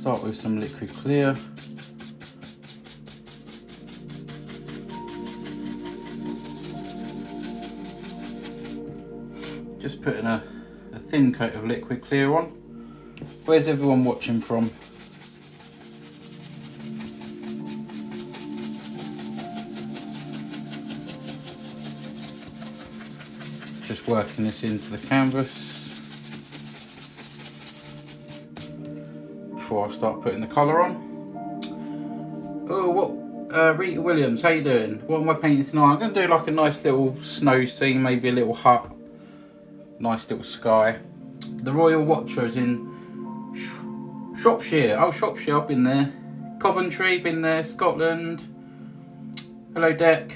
Start with some liquid clear. Just putting a thin coat of liquid clear on. Where's everyone watching from? Just working this into the canvas before I start putting the colour on. Oh, what? Rita Williams, how you doing? What am I painting tonight? I'm going to do like a nice little snow scene, maybe a little hut, nice little sky. The Royal Watcher is in Shropshire. Oh, Shropshire, I've been there. Coventry, been there. Scotland. Hello, Deck.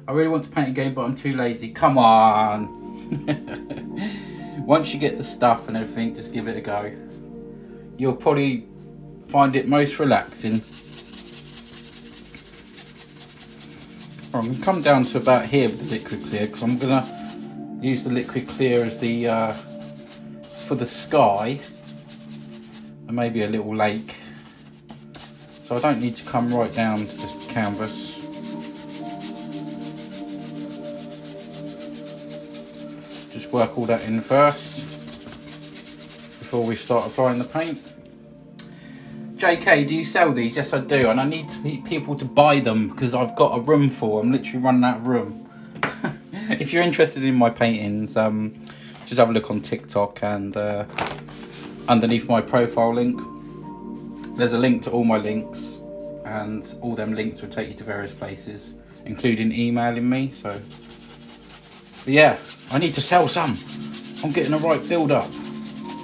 I really want to paint again, but I'm too lazy. Come on. Once you get the stuff and everything, just give it a go. You'll probably find it most relaxing. I'm going to come down to about here with the liquid clear, because I'm going to use the liquid clear as the for the sky and maybe a little lake. So I don't need to come right down to this canvas. Just work all that in first before we start applying the paint. JK, do you sell these? Yes, I do, and I need people to buy them because I've got a room full. I'm literally running out of room. If you're interested in my paintings, just have a look on TikTok, and underneath my profile link, there's a link to all my links, and all them links will take you to various places, including emailing me. So, but yeah, I need to sell some. I'm getting a right build up.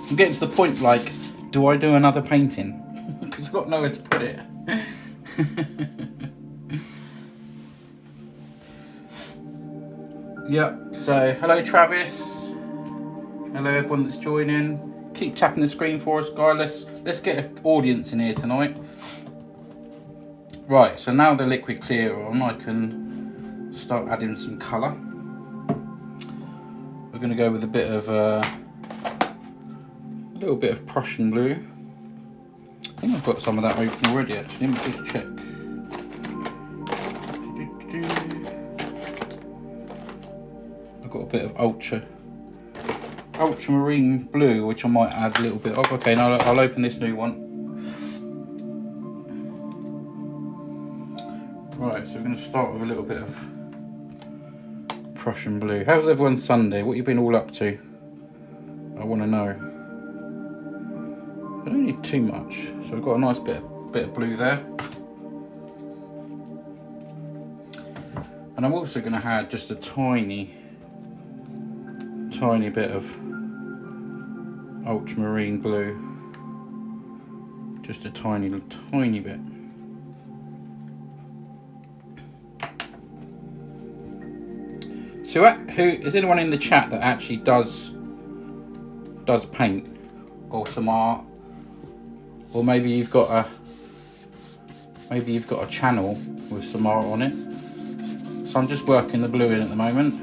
I'm getting to the point like, do I do another painting? Because I've got nowhere to put it. Yep, so hello Travis. Hello everyone that's joining. Keep tapping the screen for us, guys. Let's get an audience in here tonight. Right, so now the liquid clear on, I can start adding some colour. We're going to go with a bit of a little bit of Prussian blue. I think I've got some of that open already actually, let me just check. I've got a bit of ultramarine blue, which I might add a little bit of. Okay, now I'll open this new one. Right, so we're going to start with a little bit of Prussian blue. How's everyone's Sunday? What have you been all up to? I want to know. I don't need too much, so I've got a nice bit of blue there. And I'm also going to add just a tiny bit of ultramarine blue. Just a tiny bit. So who is anyone in the chat that actually does paint or some art? Or maybe you've got a channel with some art on it. So I'm just working the blue in at the moment.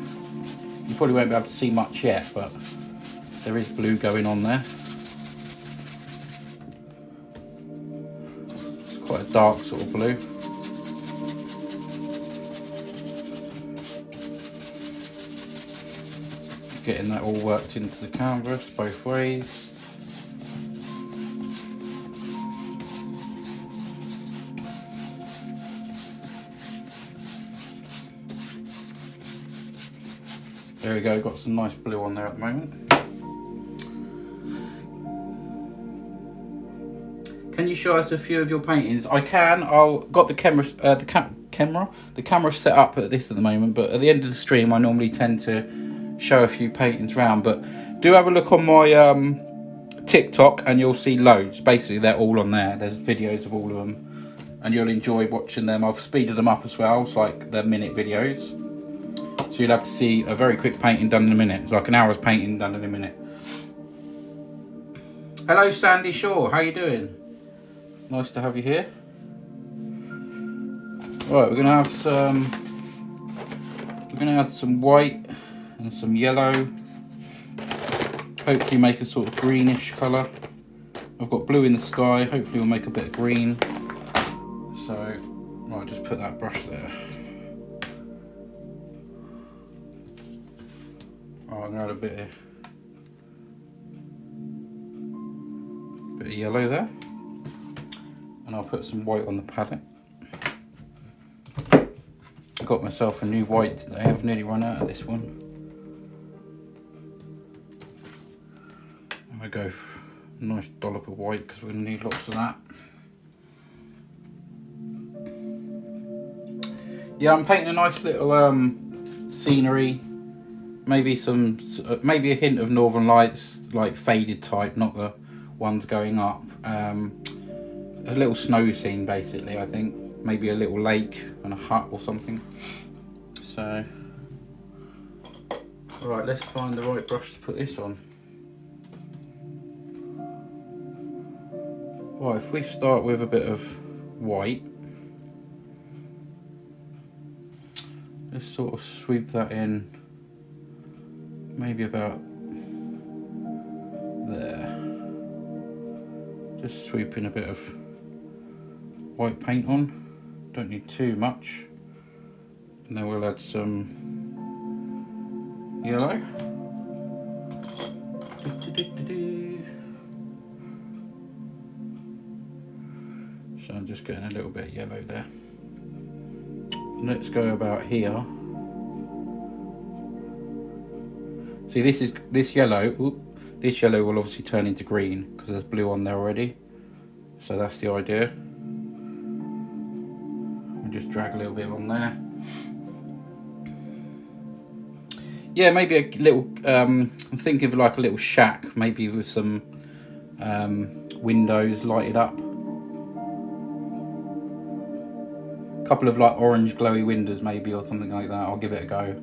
You probably won't be able to see much yet, but there is blue going on there. It's quite a dark sort of blue. Getting that all worked into the canvas both ways. There we go, got some nice blue on there at the moment. Can you show us a few of your paintings? I can. I've got the camera set up at this at the moment, but at the end of the stream I normally tend to show a few paintings around. But do have a look on my TikTok and you'll see loads. Basically they're all on there. There's videos of all of them and you'll enjoy watching them. I've speeded them up as well, it's like they're minute videos. So you'll have to see a very quick painting done in a minute. It's like an hour's painting done in a minute. Hello Sandy Shaw, how you doing? Nice to have you here. Right, we're gonna add some white and some yellow. Hopefully make a sort of greenish colour. I've got blue in the sky, hopefully we'll make a bit of green. So I'll just put that brush there. Oh, I'm gonna add a bit of yellow there. And I'll put some white on the palette. I got myself a new white today. I've nearly run out of this one. I'm gonna go for a nice dollop of white because we're gonna need lots of that. Yeah, I'm painting a nice little scenery. Maybe maybe a hint of northern lights, like faded type, not the ones going up. A little snow scene, basically. I think maybe a little lake and a hut or something. So, right, let's find the right brush to put this on. Right, if we start with a bit of white, let's sort of sweep that in, maybe about there. Just sweeping a bit of white paint on. Don't need too much. And then we'll add some yellow. So I'm just getting a little bit of yellow there. And let's go about here. See, this yellow. Oops, this yellow will obviously turn into green because there's blue on there already. So that's the idea. I'll just drag a little bit on there. Yeah, maybe a little, I'm thinking of like a little shack, maybe with some windows lighted up. A couple of like orange glowy windows maybe, or something like that. I'll give it a go.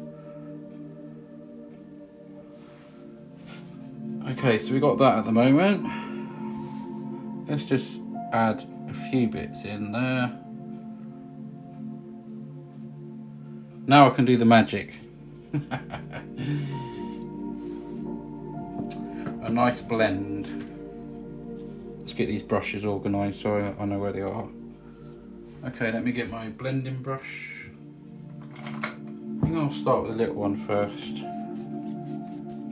Okay, so we got that at the moment. Let's just add a few bits in there. Now I can do the magic. A nice blend. Let's get these brushes organised so I know where they are. Okay, let me get my blending brush. I think I'll start with a little one first.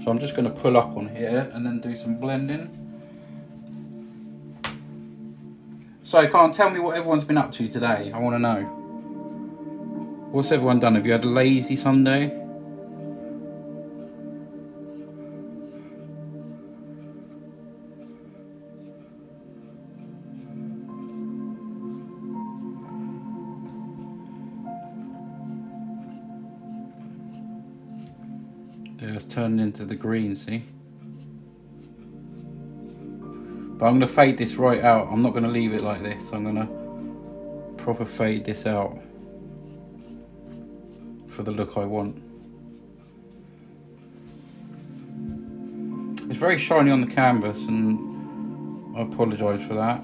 So I'm just going to pull up on here and then do some blending. So can't tell me what everyone's been up to today. I want to know. What's everyone done? Have you had a lazy Sunday? Yeah, it's turning into the green, see? But I'm going to fade this right out. I'm not going to leave it like this. I'm going to proper fade this out for the look I want. It's very shiny on the canvas and I apologise for that.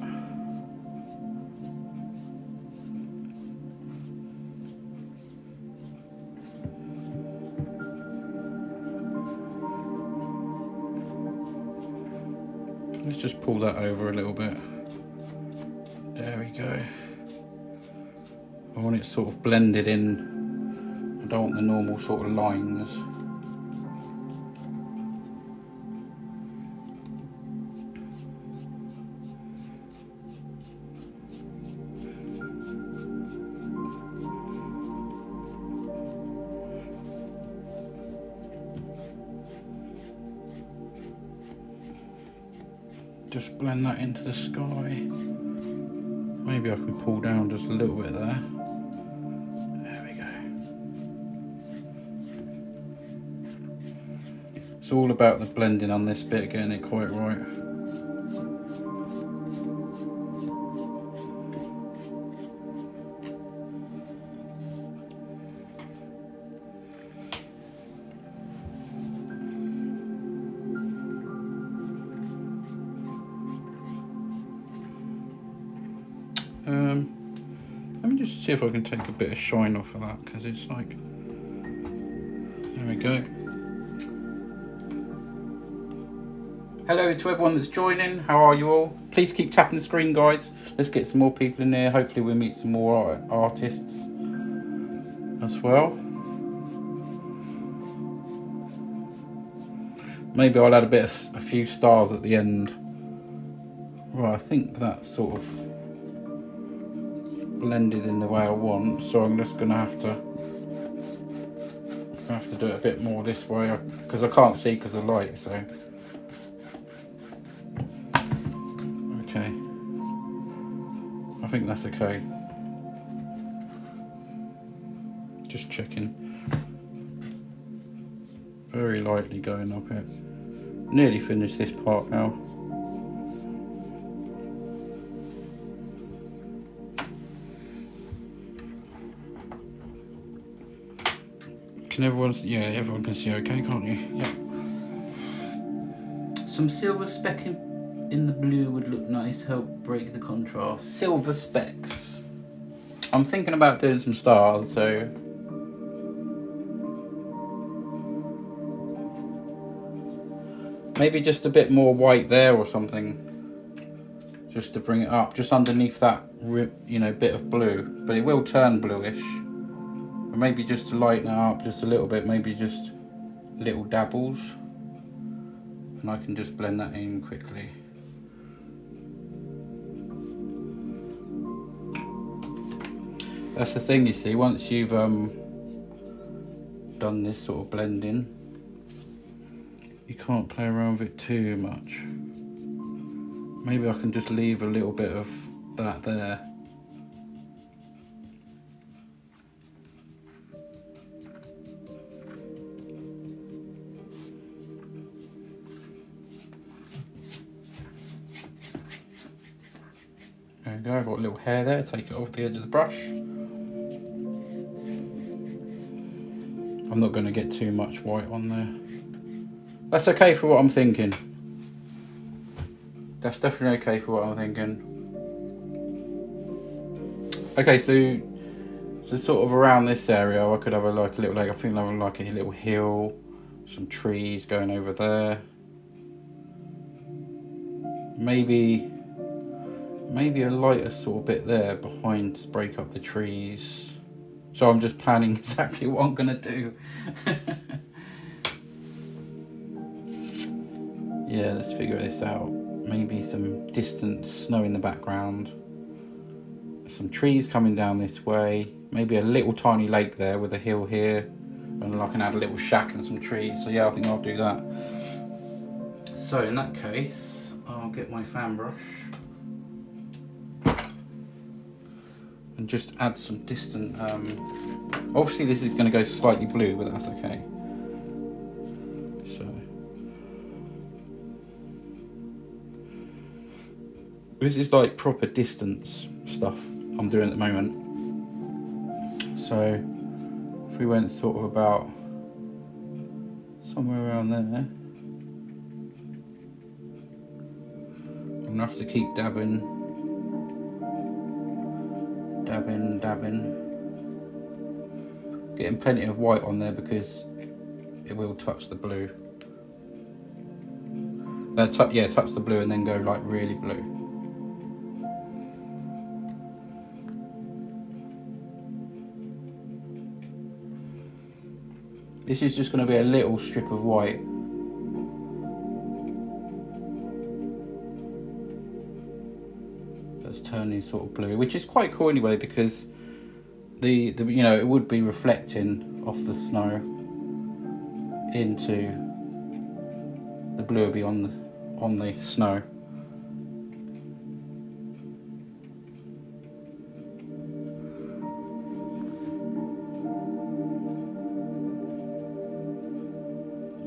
Let's just pull that over a little bit. There we go. I want it sort of blended in. I don't want the normal sort of lines. Just blend that into the sky. Maybe I can pull down just a little bit there. There we go. It's all about the blending on this bit, getting it quite right. Let me just see if I can take a bit of shine off of that, because it's like, there we go. Hello to everyone that's joining. How are you all? Please keep tapping the screen, guys. Let's get some more people in there. Hopefully we'll meet some more artists as well. Maybe I'll add a few stars at the end. Well, I think that's sort of blended in the way I want, so I'm just gonna have to do it a bit more this way because I can't see because of the light. So okay, I think that's okay. Just checking. Very lightly going up it. Nearly finished this part now. Can everyone can see okay, can't you? Yeah. Some silver speck in the blue would look nice, help break the contrast. Silver specks. I'm thinking about doing some stars, so maybe just a bit more white there or something, just to bring it up, just underneath that, you know, bit of blue. But it will turn bluish. Or maybe just to lighten it up just a little bit, maybe just little dabbles, and I can just blend that in quickly. That's the thing, you see, once you've done this sort of blending, you can't play around with it too much. Maybe I can just leave a little bit of that there. There we go, I've got a little hair there, take it off the edge of the brush. I'm not going to get too much white on there. That's okay for what I'm thinking. That's definitely okay for what I'm thinking. Okay, so sort of around this area, I could have a little lake. I think I have like a little hill, some trees going over there. Maybe a lighter sort of bit there behind to break up the trees. So I'm just planning exactly what I'm gonna do. Yeah, let's figure this out. Maybe some distant snow in the background. Some trees coming down this way. Maybe a little tiny lake there with a hill here. And I can add a little shack and some trees. So yeah, I think I'll do that. So in that case, I'll get my fan brush. And just add some distant, obviously this is going to go slightly blue, but that's okay. So this is like proper distance stuff I'm doing at the moment. So if we went sort of about somewhere around there, I'm going to have to keep dabbing, getting plenty of white on there because it will touch the blue. Touch the blue and then go like really blue. This is just going to be a little strip of white. That's turning sort of blue, which is quite cool anyway because the you know, it would be reflecting off the snow into the blue, will be on the snow.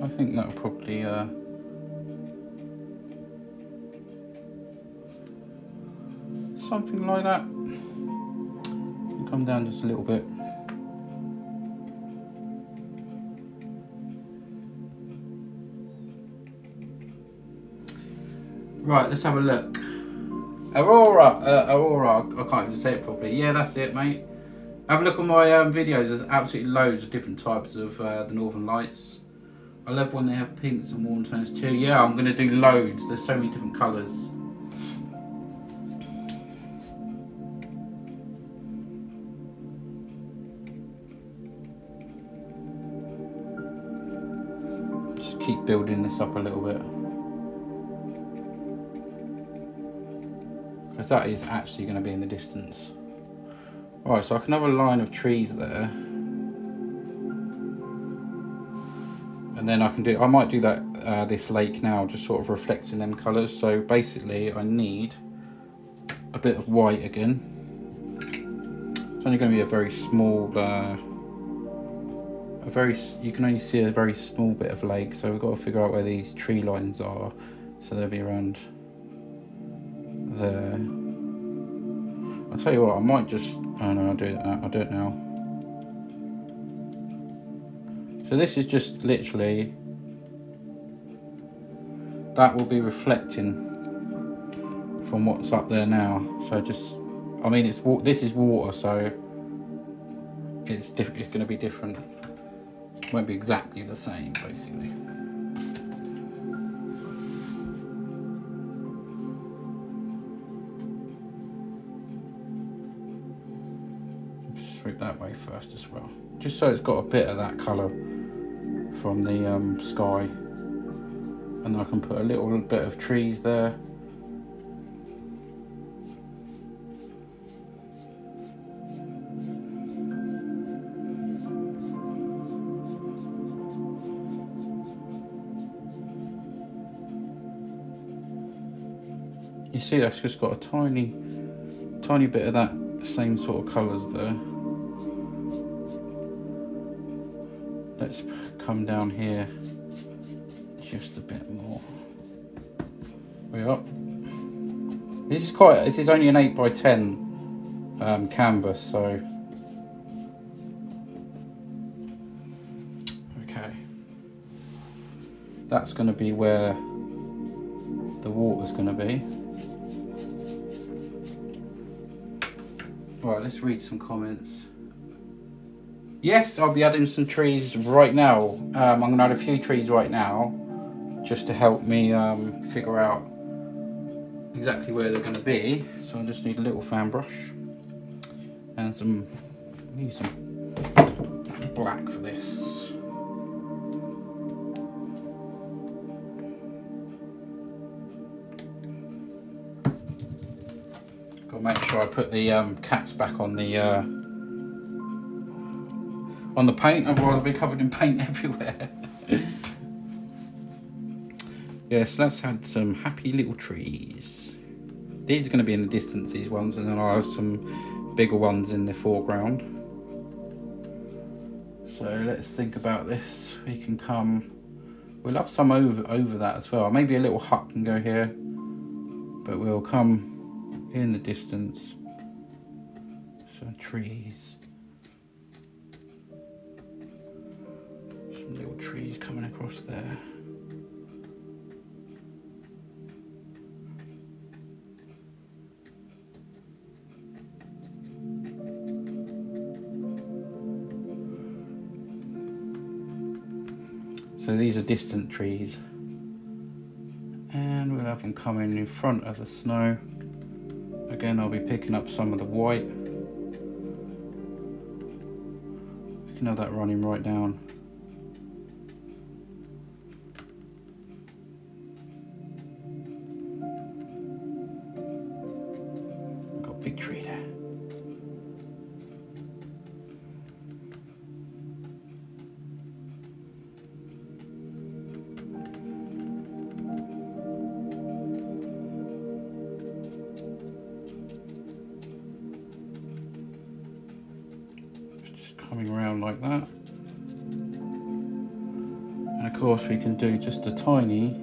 I think that'll probably something like that. Come down just a little bit. Right, let's have a look. Aurora, I can't even say it properly. Yeah, that's it, mate. Have a look on my videos. There's absolutely loads of different types of the Northern Lights. I love when they have pinks and warm tones too. Yeah, I'm going to do loads. There's so many different colours. Just keep building this up a little bit. Because that is actually going to be in the distance. Alright, so I can have a line of trees there. And then I might do that this lake now, just sort of reflecting them colours. So basically I need a bit of white again. It's only going to be a very small, you can only see a very small bit of lake, so we've got to figure out where these tree lines are. So they'll be around there. I'll tell you what, I might just, oh no, I'll do it now. So this is just literally, that will be reflecting from what's up there now. So just, I mean, this is water, so it's going to be different. It won't be exactly the same, basically. Sweep that way first as well, just so it's got a bit of that colour from the sky, and I can put a little bit of trees there. You see that's just got a tiny bit of that same sort of colours there. Let's come down here just a bit more. We're up. This is only an 8x10 canvas, so okay. That's going to be where the water's going to be. Right, let's read some comments. Yes, I'll be adding some trees right now. I'm going to add a few trees right now, just to help me figure out exactly where they're going to be. So I just need a little fan brush and use some black for this. Got to make sure I put the caps back on the paint, otherwise I'll be covered in paint everywhere. Yes, let's add some happy little trees. These are going to be in the distance, these ones, and then I'll have some bigger ones in the foreground. So let's think about this. We can come, we'll have some over that as well. Maybe a little hut can go here, but we'll come in the distance. Some trees. Some little trees coming across there. So these are distant trees, and we'll have them coming in front of the snow. Again, I'll be picking up some of the white. We can have that running right down. Got a big tree there. Coming around like that, and of course we can do just a tiny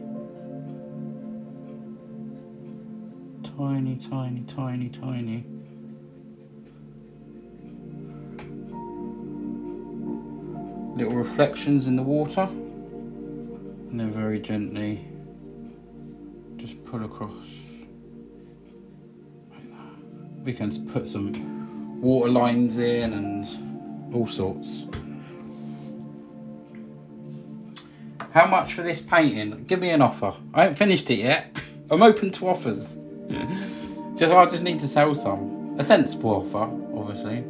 little reflections in the water, and then very gently just pull across like that. We can put some water lines in and all sorts. How much for this painting? Give me an offer. I haven't finished it yet. I'm open to offers. I just need to sell some. A sensible offer, obviously.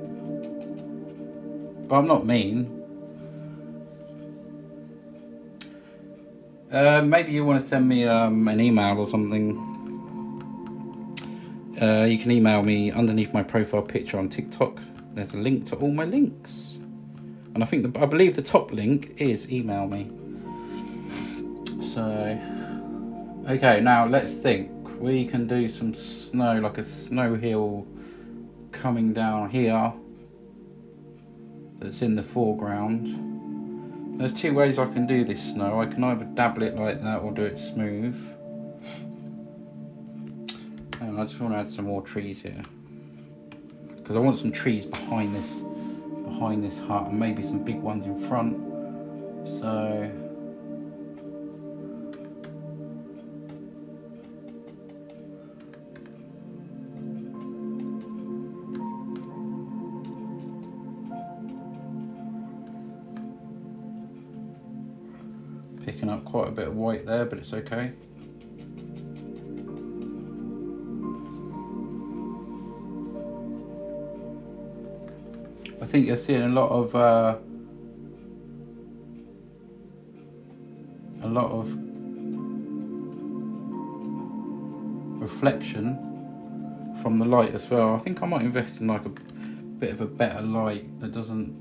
But I'm not mean. Maybe you want to send me an email or something. You can email me underneath my profile picture on TikTok. There's a link to all my links. And I believe the top link is email me. So, okay, now let's think. We can do some snow, like a snow hill coming down here. That's in the foreground. There's two ways I can do this snow. I can either dabble it like that or do it smooth. And I just want to add some more trees here. Because I want some trees behind this hut, and maybe some big ones in front. So picking up quite a bit of white there, but it's okay. I think you're seeing a lot of reflection from the light as well. I think I might invest in like a bit of a better light that doesn't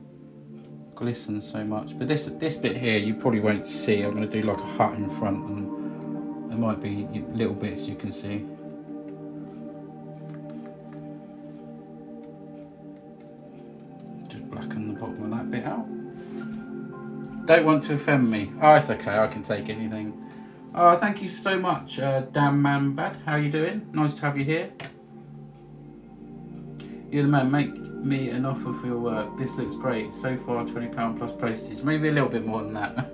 glisten so much. But this bit here you probably won't see. I'm going to do like a hut in front, and there might be little bits you can see. Bottom of that bit out. Don't want to offend me. Oh, it's okay, I can take anything. Oh, thank you so much, Damn Man Bad. How you doing? Nice to have you here. You're the man. Make me an offer for your work. This looks great. So far, £20 plus postage. Maybe a little bit more than that.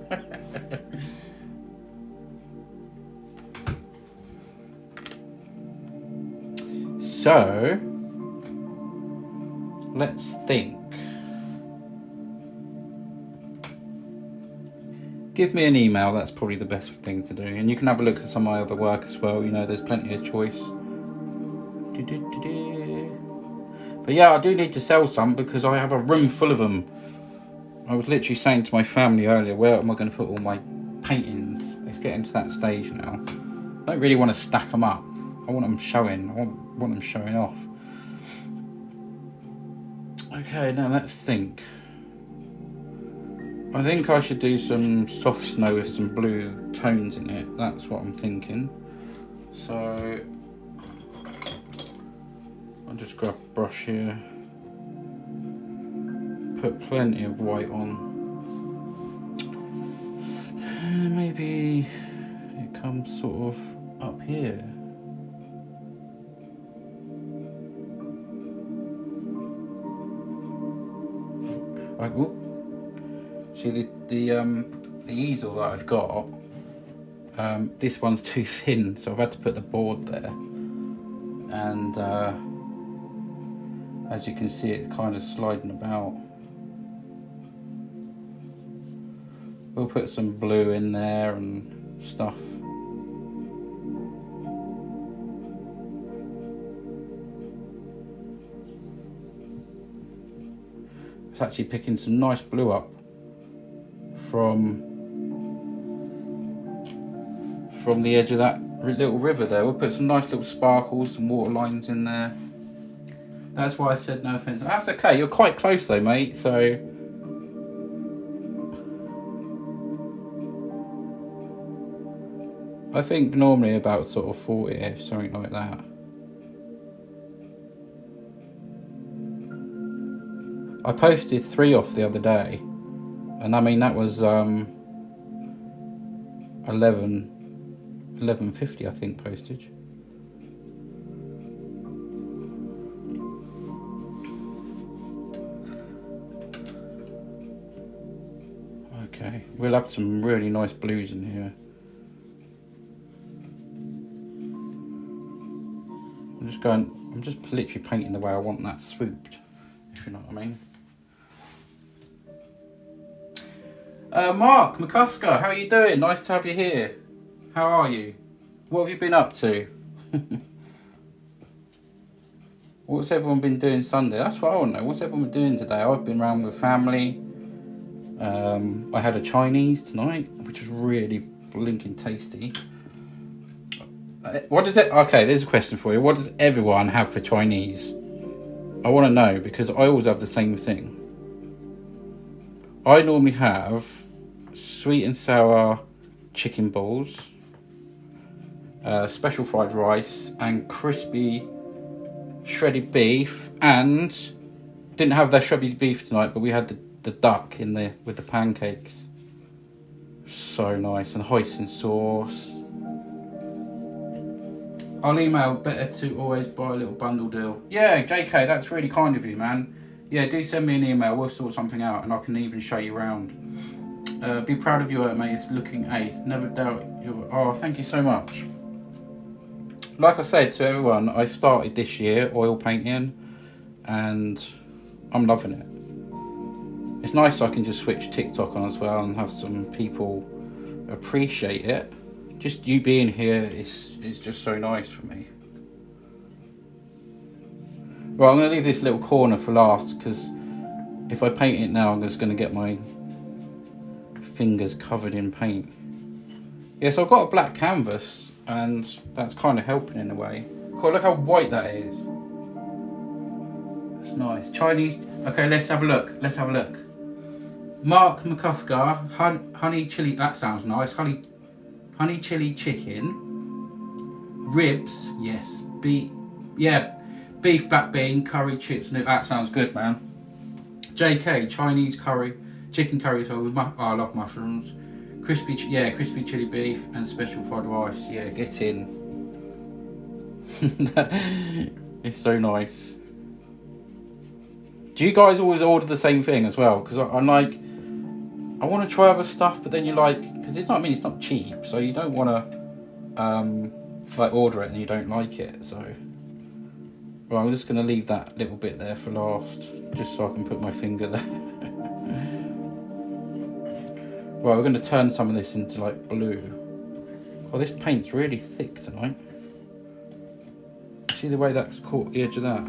So, let's think. Give me an email, that's probably the best thing to do. And you can have a look at some of my other work as well, you know, there's plenty of choice. But yeah, I do need to sell some because I have a room full of them. I was literally saying to my family earlier, where am I going to put all my paintings? It's getting to that stage now. I don't really want to stack them up. I want them showing, I want them showing off. Okay, now let's think. I think I should do some soft snow with some blue tones in it. That's what I'm thinking. So I'll just grab a brush here. Put plenty of white on. And maybe it comes sort of up here. Right, whoop. See the easel that I've got, this one's too thin, so I've had to put the board there, and as you can see, it's kind of sliding about. We'll put some blue in there and stuff. It's actually picking some nice blue up from the edge of that little river there. We'll put some nice little sparkles, some water lines in there. That's why I said no offence. That's okay, you're quite close though, mate, so I think normally about sort of 40ish, something like that. I posted 3 off the other day, and I mean that was 11.50 I think postage. Okay, we'll have some really nice blues in here. I'm just literally painting the way I want that swooped, if you know what I mean. Mark McCusker, how are you doing? Nice to have you here. How are you? What have you been up to? What's everyone been doing Sunday? That's what I want to know. What's everyone been doing today? I've been around with family. I had a Chinese tonight, which was really blinking tasty. What does it? Okay, there's a question for you. What does everyone have for Chinese? I want to know because I always have the same thing. I normally have sweet and sour chicken balls, special fried rice, and crispy shredded beef. And didn't have the shredded beef tonight, but we had the duck in there with the pancakes. So nice, and hoisin sauce. I'll email, better to always buy a little bundle deal. Yeah, JK, that's really kind of you, man. Yeah, do send me an email, we'll sort something out, and I can even show you around. Be proud of your mate, it's looking ace. Never doubt your... Oh, thank you so much. Like I said to everyone, I started this year oil painting, and I'm loving it. It's nice I can just switch TikTok on as well and have some people appreciate it. Just you being here is just so nice for me. Right, I'm going to leave this little corner for last because if I paint it now, I'm just going to get my fingers covered in paint. Yes, I've got a black canvas and that's kind of helping in a way. Cool, look how white that is. It's nice. Chinese. Okay, let's have a look. Let's have a look. Mark McCusker, honey chili. That sounds nice. Honey chili chicken, ribs, yes, beef black bean, curry chips. No, that sounds good, man. JK, Chinese curry, chicken curry as well with I love mushrooms. Crispy chili beef and special fried rice. Yeah, get in. It's so nice. Do you guys always order the same thing as well? Because I'm like, I want to try other stuff, but then you like, because it's not, I mean, it's not cheap, so you don't want to like order it and you don't like it. So, well, I'm just going to leave that little bit there for last, just so I can put my finger there. Right, we're going to turn some of this into like blue. Oh, this paint's really thick tonight. See the way that's caught the edge of that?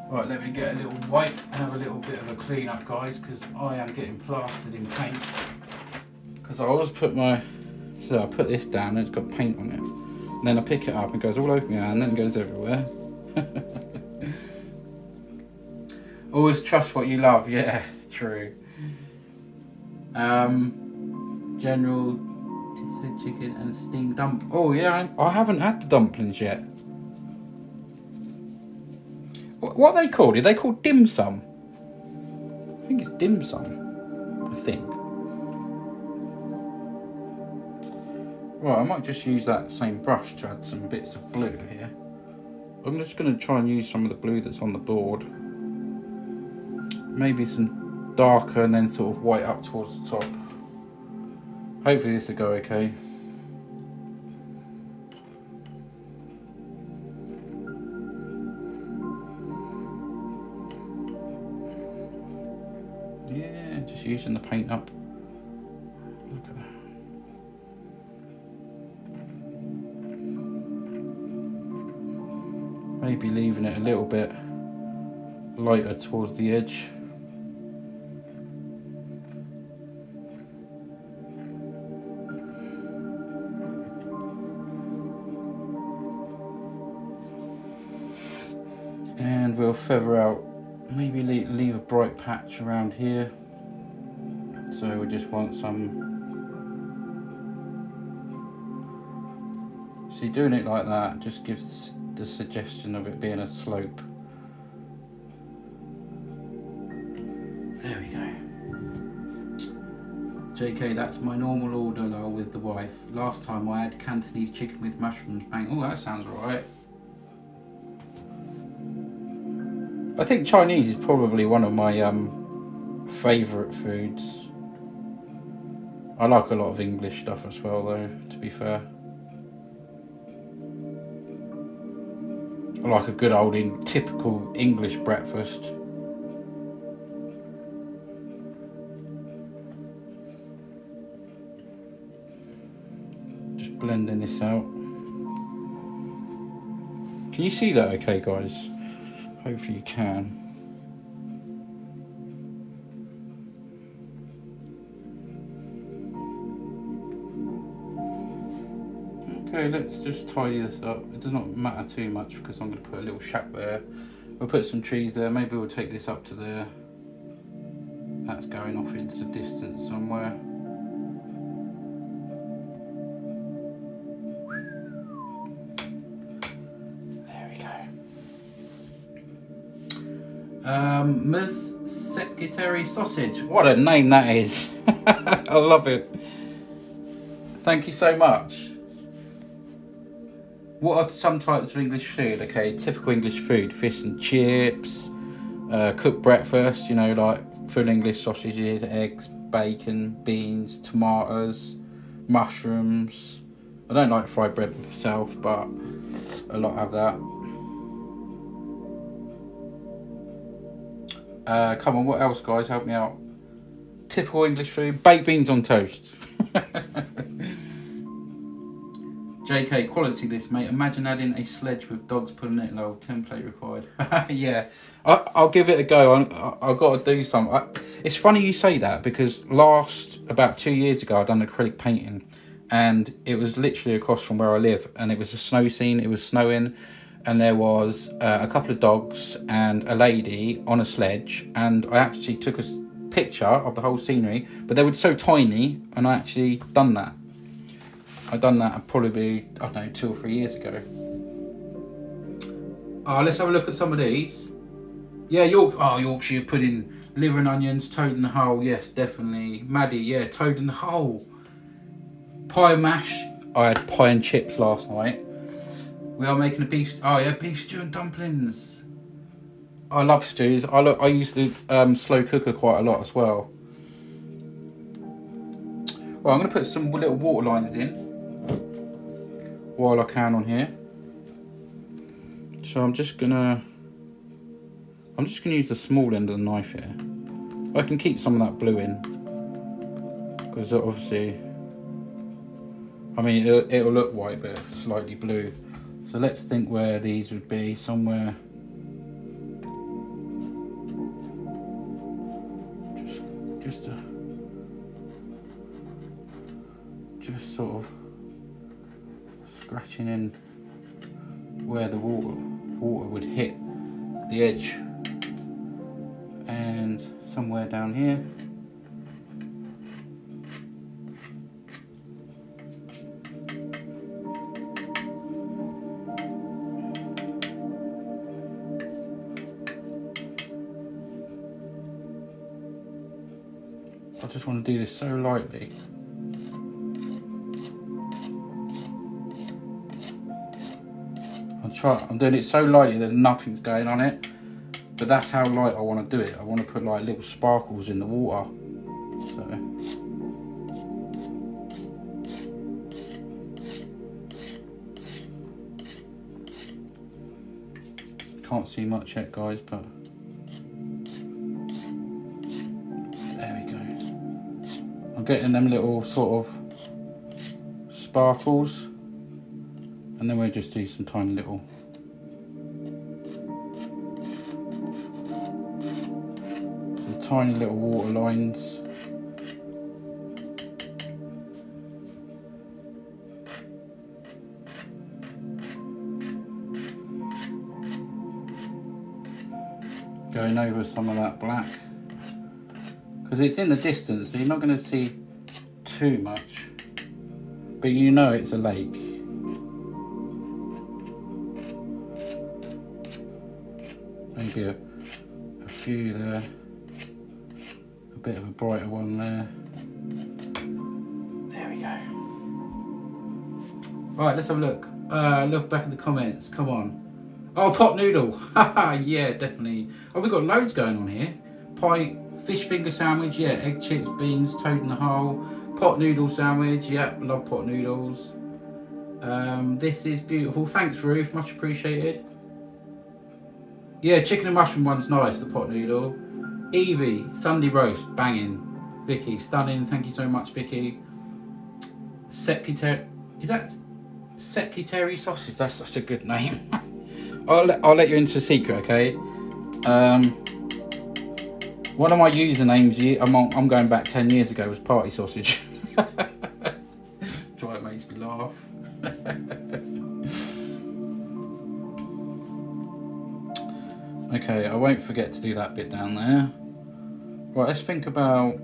Right, let me get a little wipe and have a little bit of a clean up, guys, because I am getting plastered in paint. Because I always put my, so I put this down and it's got paint on it. And then I pick it up and it goes all over my hand and then it goes everywhere. Always trust what you love, yeah, it's true. General chicken and steamed dump. Oh yeah, I haven't had the dumplings yet. What are they called? Are they called dim sum? I think it's dim sum, I think. Right, I might just use that same brush to add some bits of blue here. I'm just going to try and use some of the blue that's on the board. Maybe some darker and then sort of white up towards the top. Hopefully this will go okay. Yeah, just using the paint up. Look at that. Maybe leaving it a little bit lighter towards the edge. And we'll feather out, maybe leave a bright patch around here. So we just want some, see, doing it like that just gives the suggestion of it being a slope. There we go. JK, that's my normal order though with the wife. Last time I had Cantonese chicken with mushrooms. Bang. Oh, that sounds alright. I think Chinese is probably one of my favourite foods. I like a lot of English stuff as well though, to be fair. I like a good old typical English breakfast. blending this out. Can you see that okay, guys? Hopefully you can. Okay, let's just tidy this up. It does not matter too much because I'm going to put a little shack there. We'll put some trees there. Maybe we'll take this up to there. That's going off into the distance somewhere. There we go. Ms. Secretary Sausage. What a name that is. I love it. Thank you so much. What are some types of English food? Okay, typical English food: fish and chips, cooked breakfast, you know, like full English sausages, eggs, bacon, beans, tomatoes, mushrooms. I don't like fried bread myself, but a lot have that. Come on, what else, guys? Help me out. Typical English food: baked beans on toast. JK, quality this, mate. Imagine adding a sledge with dogs pulling it low. Template required. Yeah, I'll give it a go. I've got to do something. It's funny you say that because about 2 years ago, I'd done acrylic painting, and it was literally across from where I live, and it was a snow scene. It was snowing, and there was a couple of dogs and a lady on a sledge, and I actually took a picture of the whole scenery, but they were so tiny, and I actually done that. I've done that probably, I don't know, 2 or 3 years ago. Let's have a look at some of these. Yeah, Yorkshire pudding, liver and onions, toad in the hole. Yes, definitely. Maddie, yeah, toad in the hole. Pie and mash. I had pie and chips last night. We are making a beef. Oh yeah, beef stew and dumplings. I love stews. I use the slow cooker quite a lot as well. Well, I'm going to put some little water lines in while I can on here. So I'm just gonna use the small end of the knife here. I can keep some of that blue in because obviously, I mean, it'll look white but slightly blue. So let's think where these would be. Somewhere just sort of scratching in where the water would hit the edge, and somewhere down here. I just want to do this so lightly. I'm doing it so lightly that nothing's going on it, but that's how light I want to do it. I want to put like little sparkles in the water. So can't see much yet, guys, but there we go. I'm getting them little sort of sparkles. And then we'll just do some tiny little water lines. Going over some of that black. Because it's in the distance, so you're not going to see too much. But you know it's a lake. Maybe a few there, a bit of a brighter one there. There we go. Right, let's have a look. Look back at the comments, come on. Oh, pot noodle, yeah, definitely. Oh, we've got loads going on here. Pie, fish finger sandwich, yeah, egg chips, beans, toad in the hole. Pot noodle sandwich, yeah, love pot noodles. This is beautiful, thanks Ruth, much appreciated. Yeah, chicken and mushroom one's nice, the pot noodle. Evie, Sunday roast, banging. Vicky, stunning, thank you so much, Vicky. Secretary, is that Secretary Sausage, that's such a good name. I'll let you into a secret, okay? One of my usernames, I'm going back 10 years ago, was Party Sausage. That's why it makes me laugh. Okay, I won't forget to do that bit down there. Right, let's think about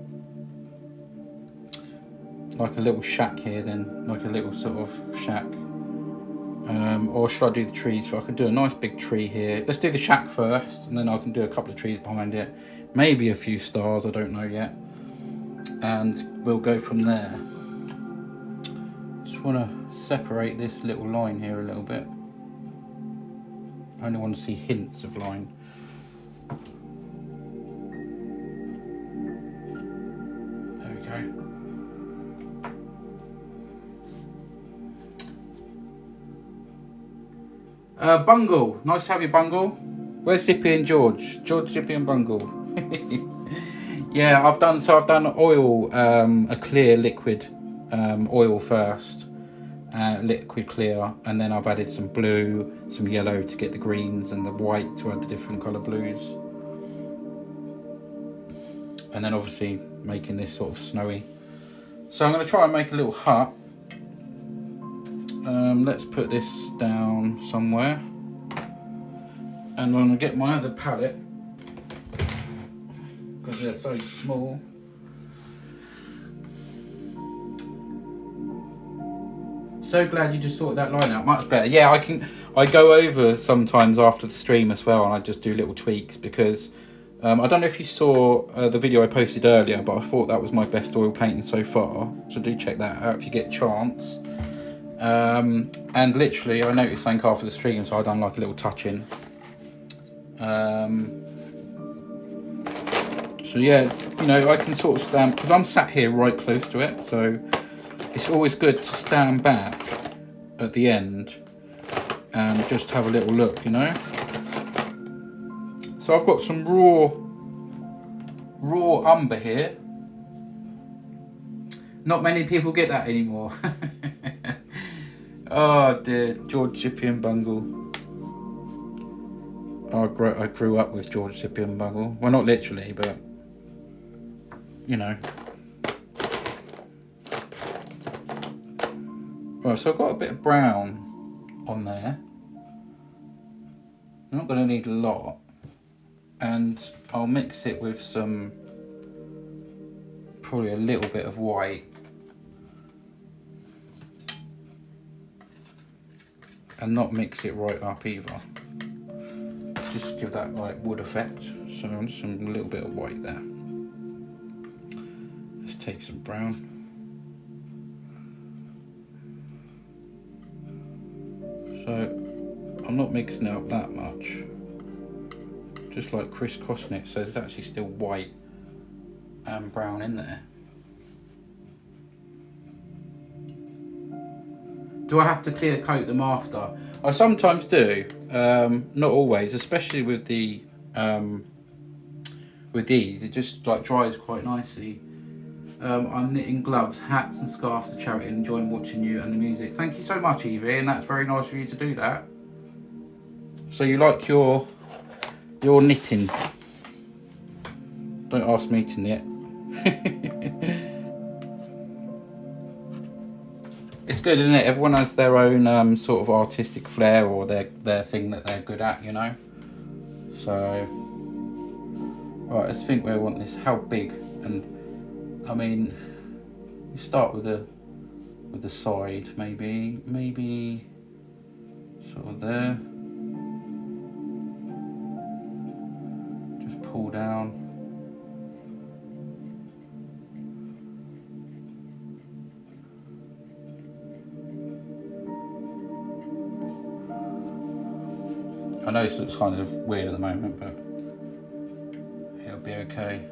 like a little shack here then, like a little sort of shack. Or should I do the trees? So I can do a nice big tree here. Let's do the shack first, and then I can do a couple of trees behind it. Maybe a few stars, I don't know yet. And we'll go from there. Just want to separate this little line here a little bit. I only want to see hints of line. There we go. Bungle, nice to have you, Bungle. Where's Zippy and George? George, Zippy and Bungle. Yeah, I've done oil, a clear liquid oil first. Liquid clear, and then I've added some blue, some yellow to get the greens, and the white to add the different colour blues. And then obviously making this sort of snowy. So I'm going to try and make a little hut. Let's put this down somewhere. And I'm going to get my other palette, because they're so small. So glad you just sorted that line out, much better. Yeah, I go over sometimes after the stream as well, and I just do little tweaks, because I don't know if you saw the video I posted earlier, but I thought that was my best oil painting so far, so do check that out if you get a chance. And literally I noticed something after the stream, so I done like a little touch in. So yeah, you know, I can sort of stand, because I'm sat here right close to it, so it's always good to stand back at the end and just have a little look, you know. So I've got some raw umber here. Not many people get that anymore. Oh dear, George, Zippy and Bungle. I grew up with George, Zippy and Bungle. Well, not literally, but you know. Right, so I've got a bit of brown on there. I'm not going to need a lot. And I'll mix it with some, probably a little bit of white. And not mix it right up either. Just give that like wood effect. So I'm just a little bit of white there. Let's take some brown. So I'm not mixing it up that much, just like crisscrossing it, so there's actually still white and brown in there. Do I have to clear coat them after? I sometimes do, not always, especially with the with these. It just like dries quite nicely. I'm knitting gloves, hats and scarves to charity and enjoying watching you and the music. Thank you so much, Evie, and that's very nice of you to do that. So you like your knitting. Don't ask me to knit. It's good, isn't it? Everyone has their own sort of artistic flair, or their thing that they're good at, you know. So, right, let's think where we want this. How big? And I mean, you start with the side, maybe sort of there. Just pull down. I know this looks kind of weird at the moment, but it'll be okay.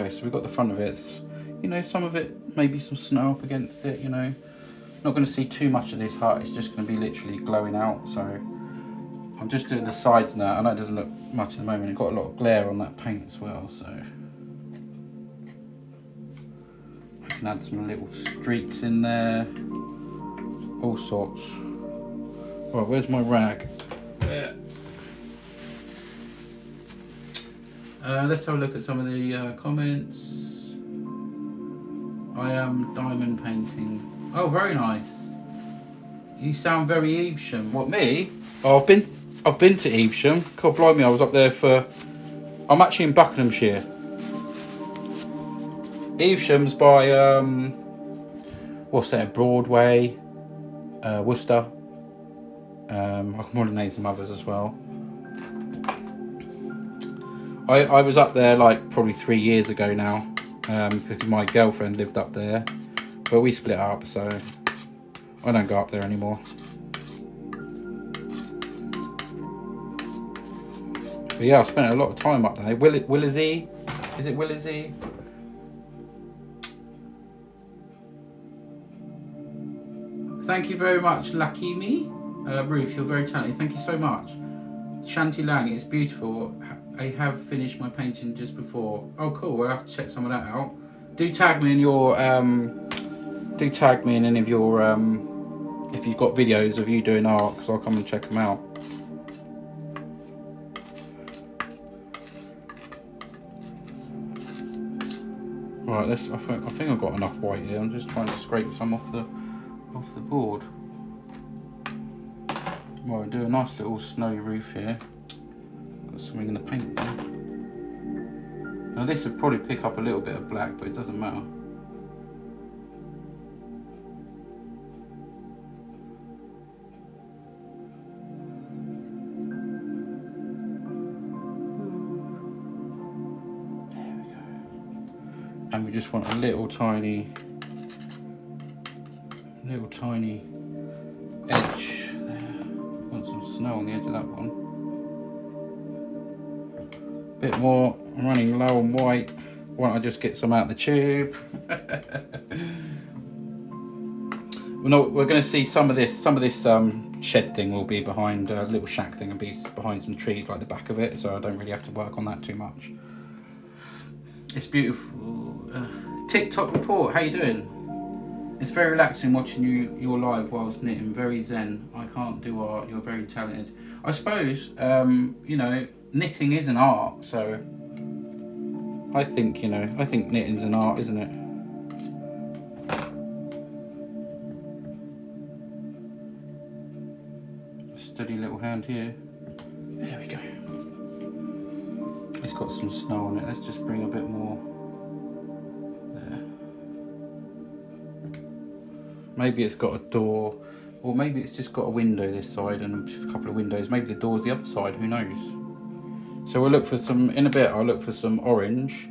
go. So we've got the front of it. You know, some of it, maybe some snow up against it, you know. Not going to see too much of this hut, it's just going to be literally glowing out. So I'm just doing the sides now. I know it doesn't look much at the moment, it's got a lot of glare on that paint as well, so I can add some little streaks in there, all sorts. Right, where's my rag? There. Let's have a look at some of the comments. I am diamond painting. Oh, very nice. You sound very Evesham. What, me? Oh, I've been to Evesham. God blimey, I was up there for... I'm actually in Buckinghamshire. Evesham's by what's that? Broadway, Worcester. I can probably name some others as well. I was up there like probably 3 years ago now, because my girlfriend lived up there, but we split up, so I don't go up there anymore. But yeah, I spent a lot of time up there. Willesey? Is it Willesey? Thank you very much, Lakimi. Ruth, you're very talented. Thank you so much. Shanti Lang, it's beautiful. I have finished my painting just before. Oh, cool. We'll have to check some of that out. Do tag me in your. Do tag me in any of your. If you've got videos of you doing art, because I'll come and check them out. Right. Let's. I think I've got enough white here. I'm just trying to scrape some off the board. Right. Do a nice little snowy roof here. Something in the paint there. Now this would probably pick up a little bit of black, but it doesn't matter. There we go. And we just want a little tiny edge there. Want some snow on the edge of that one. Bit more. I'm running low on white. Why don't I just get some out of the tube? We're going to see some of this. Some of this shed thing will be behind a little shack thing, and be behind some trees like the back of it. So I don't really have to work on that too much. It's beautiful. TikTok report. How you doing? It's very relaxing watching your live whilst knitting. Very zen. I can't do art. You're very talented. I suppose. You know. Knitting is an art, so I think, you know, I think knitting's an art, isn't it? Steady little hand here. There we go. It's got some snow on it. Let's just bring a bit more there. Maybe it's got a door, or maybe it's just got a window this side and a couple of windows. Maybe the door's the other side, who knows? So we'll look for some, in a bit I'll look for some orange,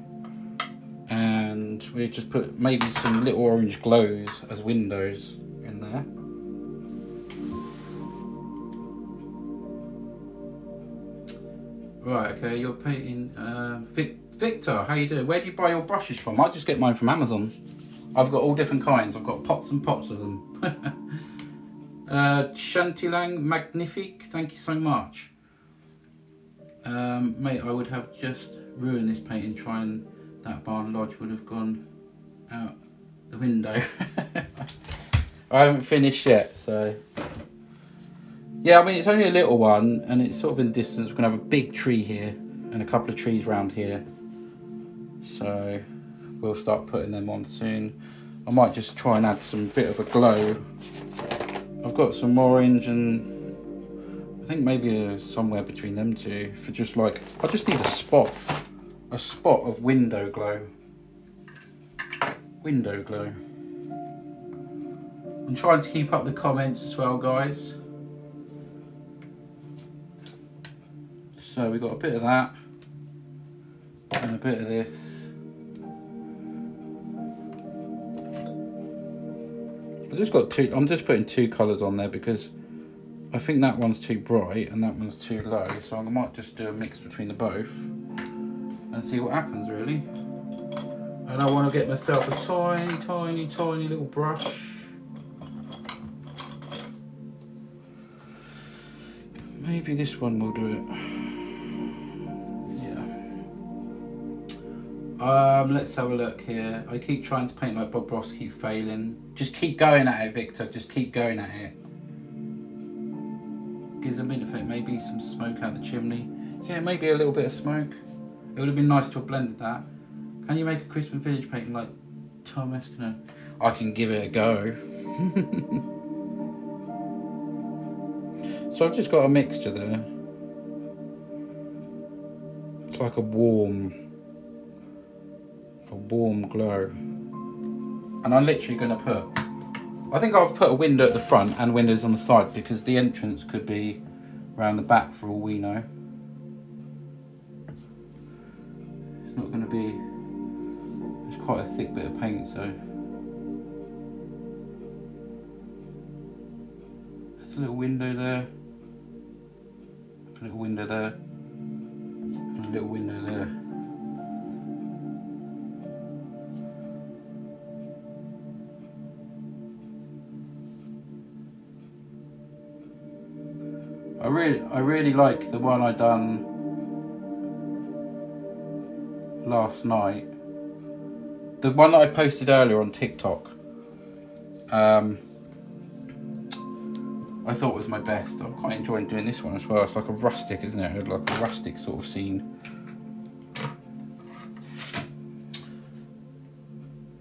and we just put maybe some little orange glows as windows in there. Right, okay, you're painting, Victor, how you doing? Where do you buy your brushes from? I just get mine from Amazon. I've got all different kinds, I've got pots and pots of them. Shantilang Magnifique, thank you so much. Mate, I would have just ruined this painting trying that barn lodge would have gone out the window. I haven't finished yet, so yeah, I mean it's only a little one and it's sort of in the distance. We're gonna have a big tree here and a couple of trees around here, so we'll start putting them on soon. I might just try and add some bit of a glow. I've got some orange and I think maybe somewhere between them two for just like, I just need a spot of window glow. Window glow. I'm trying to keep up the comments as well, guys. So we got a bit of that and a bit of this. I'm just putting two colours on there because I think that one's too bright and that one's too low, so I might just do a mix between the both and see what happens, really. And I want to get myself a tiny little brush. Maybe this one will do it. Yeah. Let's have a look here. I keep trying to paint like Bob Ross, keep failing. Just keep going at it, Victor. Just keep going at it. Gives a bit of effect. Maybe some smoke out the chimney. Yeah, maybe a little bit of smoke. It would have been nice to have blended that. Can you make a Christmas village painting like Tom Eskino? I can give it a go. So I've just got a mixture there. It's like a warm glow. And I'm literally going to put, I think I'll put a window at the front and windows on the side because the entrance could be around the back for all we know. It's not going to be, it's quite a thick bit of paint, so. There's a little window there. A little window there, and a little window there. I really like the one I done last night. The one that I posted earlier on TikTok. I thought was my best. I'm quite enjoying doing this one as well. It's like a rustic, isn't it? Like a rustic sort of scene.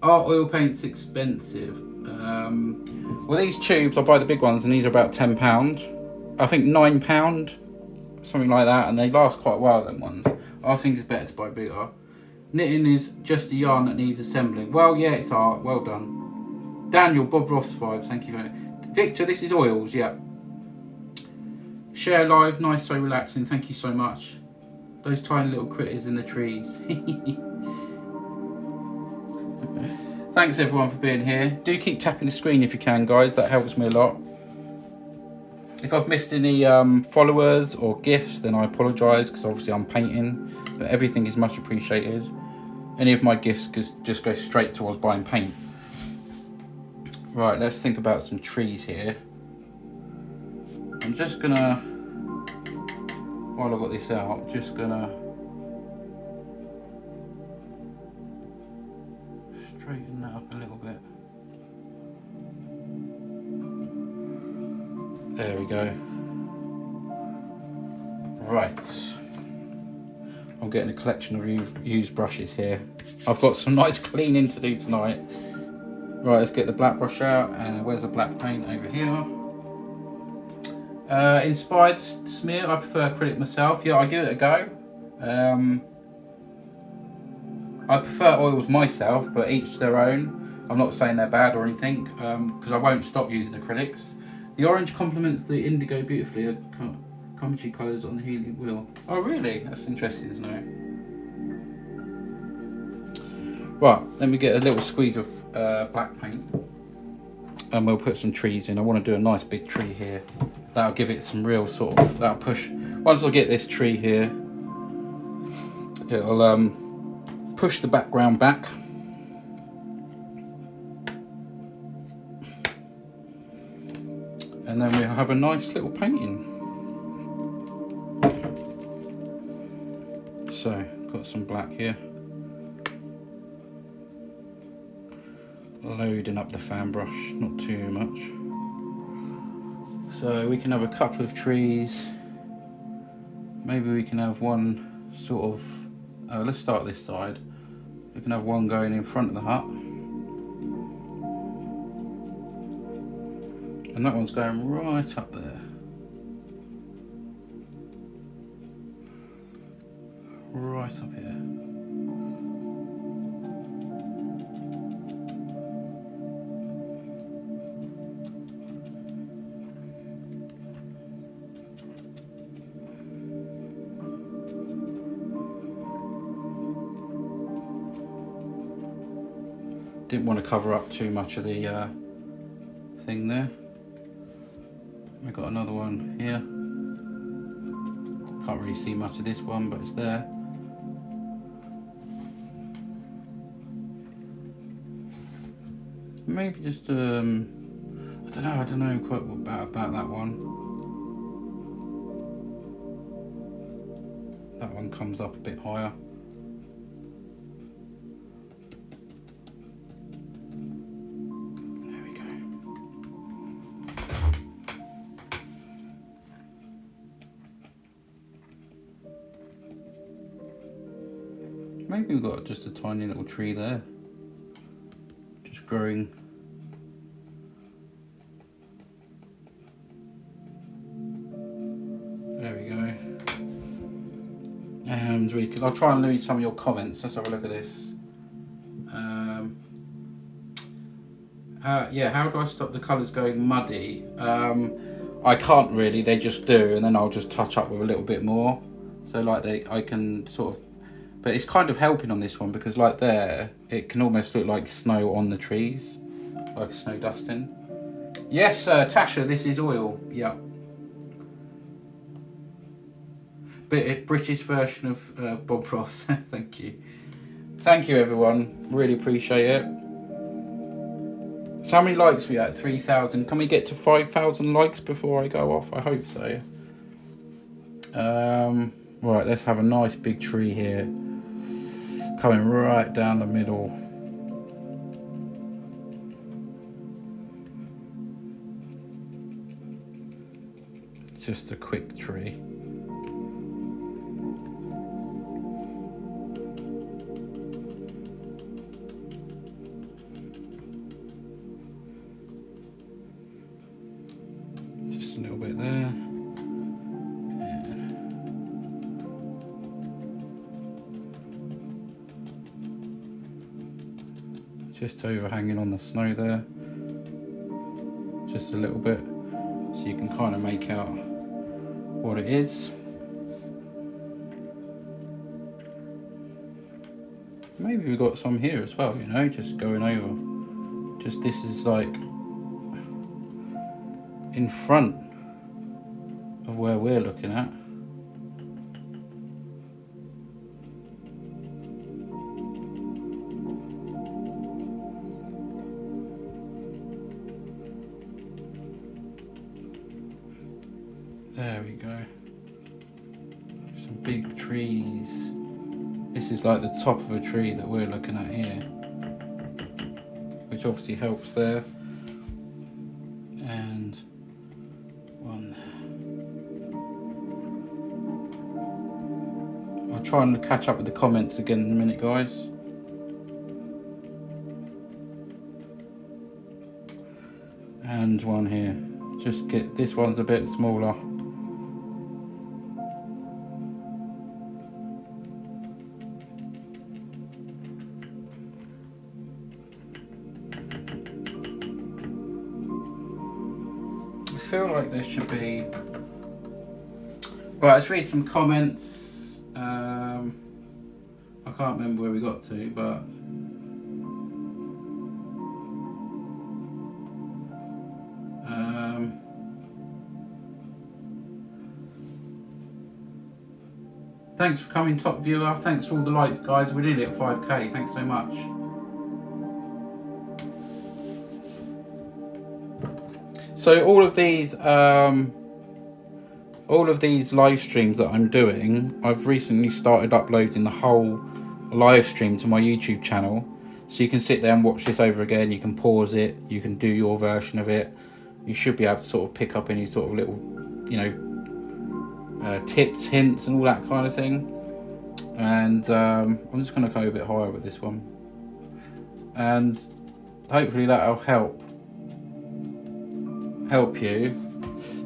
Are oil paints expensive? Well, these tubes, I buy the big ones and these are about £10. I think £9, something like that, and they last quite well, them ones. I think it's better to buy bigger. Knitting is just a yarn that needs assembling. Well, yeah, it's art. Well done. Daniel, Bob Ross vibes, thank you very much. Victor, this is oils, yeah. Share live, nice, so relaxing, thank you so much. Those tiny little critters in the trees. Thanks everyone for being here. Do keep tapping the screen if you can, guys, that helps me a lot. If I've missed any followers or gifts, then I apologise, because obviously I'm painting, but everything is much appreciated. Any of my gifts just go straight towards buying paint. Right, let's think about some trees here. I'm just gonna, while I've got this out, just gonna straighten that up a little bit. There we go. Right. I'm getting a collection of used brushes here. I've got some nice cleaning to do tonight. Right, let's get the black brush out. Where's the black paint? Over here. Inspired smear, I prefer acrylic myself. Yeah, I give it a go. I prefer oils myself, but each their own. I'm not saying they're bad or anything, because I won't stop using acrylics. The orange complements the indigo beautifully. Commentary colours on the helium wheel. Oh really? That's interesting to know. Right, let me get a little squeeze of black paint. And we'll put some trees in. I want to do a nice big tree here. That'll give it some real sort of, that'll push. Once I get this tree here, it'll push the background back. And then we'll have a nice little painting. So, got some black here. Loading up the fan brush, not too much. So we can have a couple of trees. Maybe we can have one sort of, let's start this side. We can have one going in front of the hut. And that one's going right up there. Right up here. Didn't want to cover up too much of the thing there. We've got another one here. Can't really see much of this one, but it's there. maybe just I don't know quite about that one. That one comes up a bit higher. There we go. Maybe we've got just a tiny little tree there, just growing. There we go. And I'll try and read some of your comments. Let's have a look at this. Yeah, how do I stop the colours going muddy? I can't really, they just do, and then I'll just touch up with a little bit more. So like I can sort of, but it's kind of helping on this one because like there, it can almost look like snow on the trees, like snow dusting. Yes, Tasha, this is oil, yeah. British version of Bob Ross. Thank you. Thank you everyone, really appreciate it. So how many likes are we at? 3,000. Can we get to 5,000 likes before I go off? I hope so. Right, let's have a nice big tree here. Coming right down the middle. Just a quick tree. Just a little bit there. Just overhanging on the snow there, just a little bit, so you can kind of make out what it is. Maybe we've got some here as well, you know, just going over. Just this is like in front of where we're looking at. There we go. Some big trees. This is like the top of a tree that we're looking at here, which obviously helps there. And one there. I'll try and catch up with the comments again in a minute, guys. And one here. Just get, this one's a bit smaller. I feel like there should be. Right, let's read some comments. I can't remember where we got to, but thanks for coming, top viewer. Thanks for all the likes, guys. We're nearly at 5k. Thanks so much. So all of these live streams that I'm doing, I've recently started uploading the whole live stream to my YouTube channel. So you can sit there and watch this over again. You can pause it. You can do your version of it. You should be able to sort of pick up any sort of little, you know, tips, hints and all that kind of thing. And I'm just going to go a bit higher with this one. And hopefully that'll help you.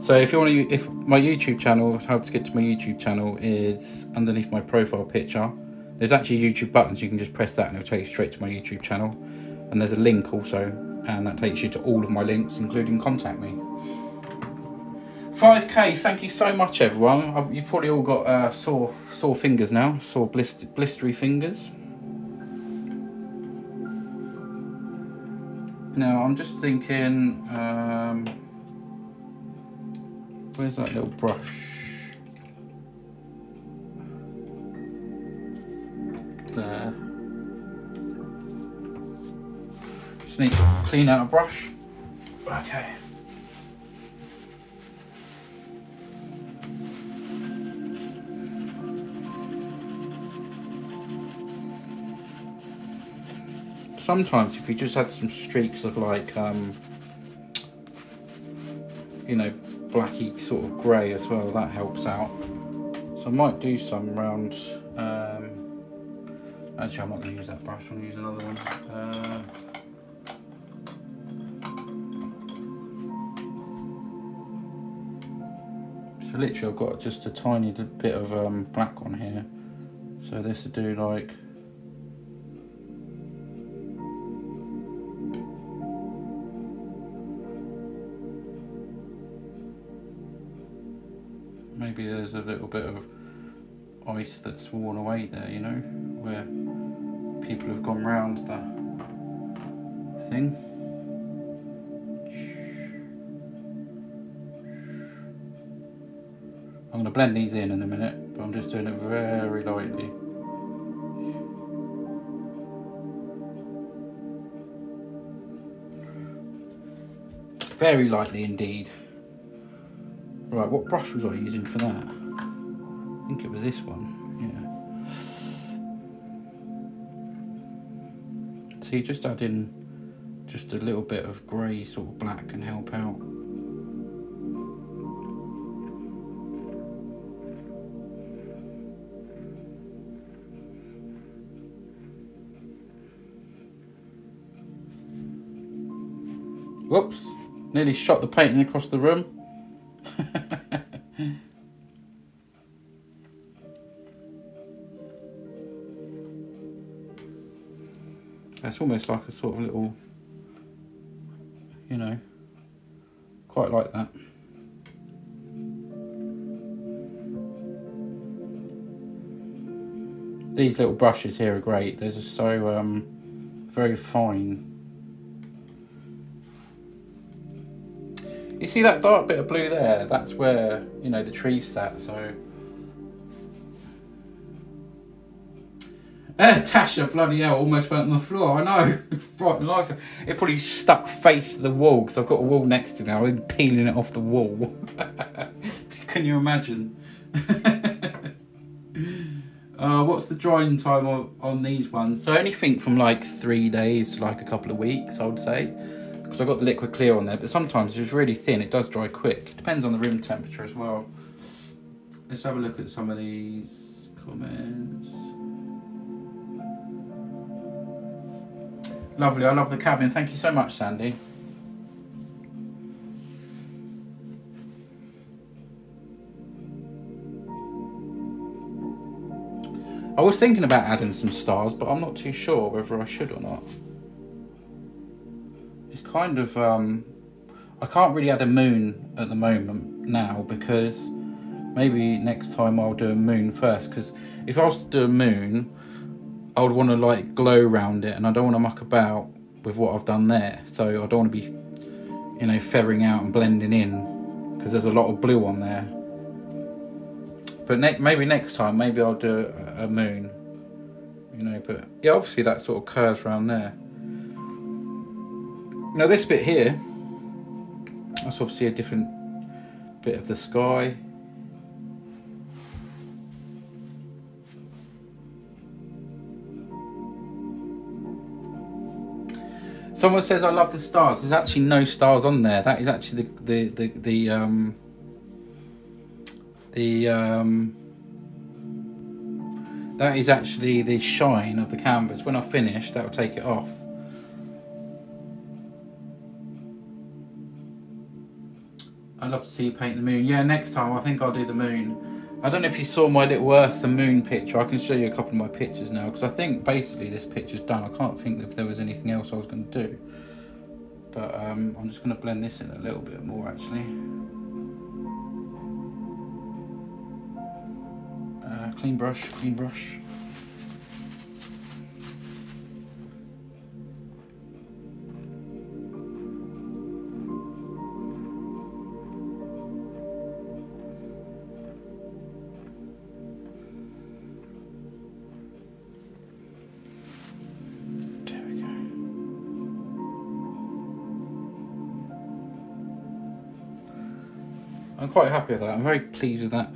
So if you want to, if my YouTube channel, how to get to my YouTube channel is underneath my profile picture. There's actually YouTube buttons, you can just press that and it'll take you straight to my YouTube channel. And there's a link also, and that takes you to all of my links, including contact me. 5k, thank you so much everyone. You've probably all got sore fingers now, sore blistery fingers. Now I'm just thinking, where's that little brush? There. Just need to clean out a brush. Okay. Sometimes if you just had some streaks of like, you know, blacky sort of grey as well, that helps out. So I might do some around, actually I'm not going to use that brush, I'm going to use another one. So literally I've got just a tiny bit of black on here. So this would do like, maybe there's a little bit of ice that's worn away there, you know, where people have gone round that thing. I'm going to blend these in a minute, but I'm just doing it very lightly. Very lightly indeed. Right, what brush was I using for that? I think it was this one, yeah. See, just adding just a little bit of grey sort of black can help out. Whoops, nearly shot the painting across the room. It's almost like a sort of little, you know, quite like that. These little brushes here are great. They're just so very fine. You see that dark bit of blue there? That's where, you know, the trees sat, so. Tasha, bloody hell, almost went on the floor. I know, frightened life. It probably stuck face to the wall, because I've got a wall next to me. I've been peeling it off the wall. Can you imagine? What's the drying time on these ones? So anything from like 3 days to like a couple of weeks, I would say. Because I've got the liquid clear on there, but sometimes if it's really thin, it does dry quick. Depends on the room temperature as well. Let's have a look at some of these comments. Lovely, I love the cabin. Thank you so much, Sandy. I was thinking about adding some stars, but I'm not too sure whether I should or not. It's kind of, I can't really add a moon at the moment now, because maybe next time I'll do a moon first, because if I was to do a moon, I would want to like glow around it, and I don't want to muck about with what I've done there. So I don't want to be, you know, feathering out and blending in, because there's a lot of blue on there. But maybe next time, maybe I'll do a moon, you know. But yeah, obviously that sort of curves around there. Now this bit here, that's obviously a different bit of the sky. Someone says I love the stars. There's actually no stars on there. That is actually that is actually the shine of the canvas. When I finish, that will take it off. I'd love to see you paint the moon. Yeah, next time I think I'll do the moon. I don't know if you saw my little Earth the moon picture. I can show you a couple of my pictures now, because I think basically this picture's done. I can't think if there was anything else I was going to do. But I'm just going to blend this in a little bit more actually. Clean brush, clean brush. I'm quite happy with that. I'm very pleased with that